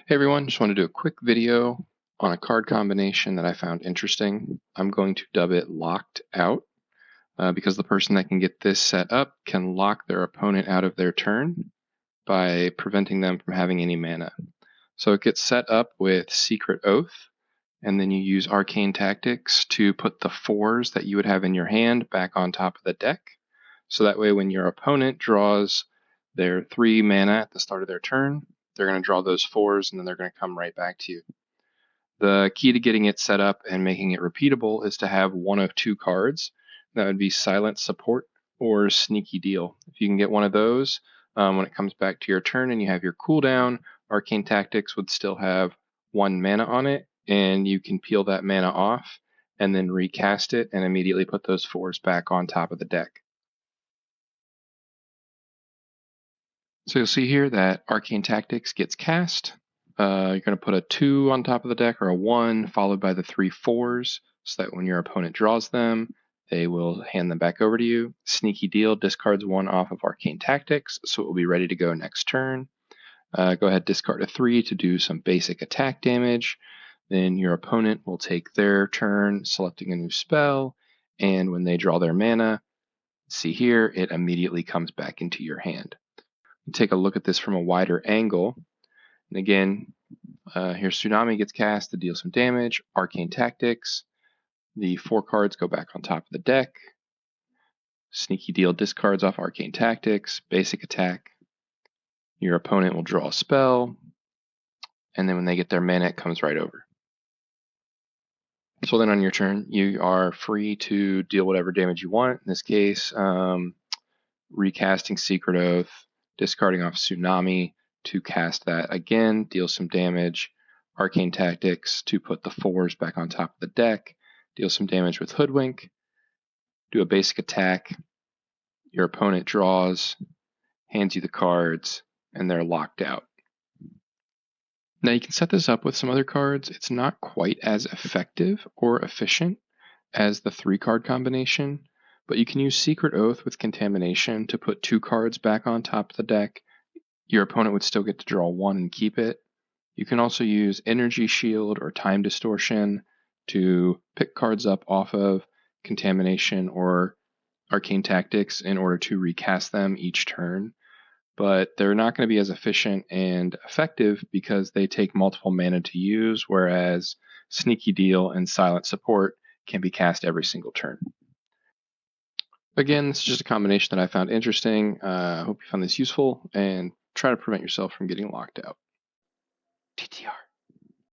Hey everyone, just want to do a quick video on a card combination that I found interesting. I'm going to dub it Locked Out because the person that can get this set up can lock their opponent out of their turn by preventing them from having any mana. So it gets set up with Secret Oath, and then you use Arcane Tactics to put the 4s that you would have in your hand back on top of the deck. So that way when your opponent draws their 3 mana at the start of their turn, they're going to draw those 4s and then they're going to come right back to you. The key to getting it set up and making it repeatable is to have one of 2 cards. That would be Silent Support or Sneaky Deal. If you can get one of those, when it comes back to your turn and you have your cooldown, Arcane Tactics would still have 1 mana on it, and you can peel that mana off and then recast it and immediately put those 4s back on top of the deck. So you'll see here that Arcane Tactics gets cast. You're going to put a 2 on top of the deck or a 1 followed by the 3 4s so that when your opponent draws them, they will hand them back over to you. Sneaky Deal discards 1 off of Arcane Tactics, so it will be ready to go next turn. Go ahead, discard a 3 to do some basic attack damage. Then your opponent will take their turn selecting a new spell, and when they draw their mana, see here, it immediately comes back into your hand. Take a look at this from a wider angle. And again, here Tsunami gets cast to deal some damage. Arcane Tactics. The 4 cards go back on top of the deck. Sneaky Deal discards off Arcane Tactics. Basic attack. Your opponent will draw a spell. And then when they get their mana, it comes right over. So then on your turn, you are free to deal whatever damage you want. In this case, recasting Secret Oath, discarding off Tsunami to cast that again, deal some damage. Arcane Tactics to put the 4s back on top of the deck, deal some damage with Hoodwink, do a basic attack. Your opponent draws, hands you the cards, and they're locked out. Now you can set this up with some other cards. It's not quite as effective or efficient as the 3-card combination, but you can use Secret Oath with Contamination to put 2 cards back on top of the deck. Your opponent would still get to draw 1 and keep it. You can also use Energy Shield or Time Distortion to pick cards up off of Contamination or Arcane Tactics in order to recast them each turn. But they're not going to be as efficient and effective because they take multiple mana to use, whereas Sneaky Deal and Silent Support can be cast every single turn. Again, this is just a combination that I found interesting. I hope you found this useful, and try to prevent yourself from getting locked out.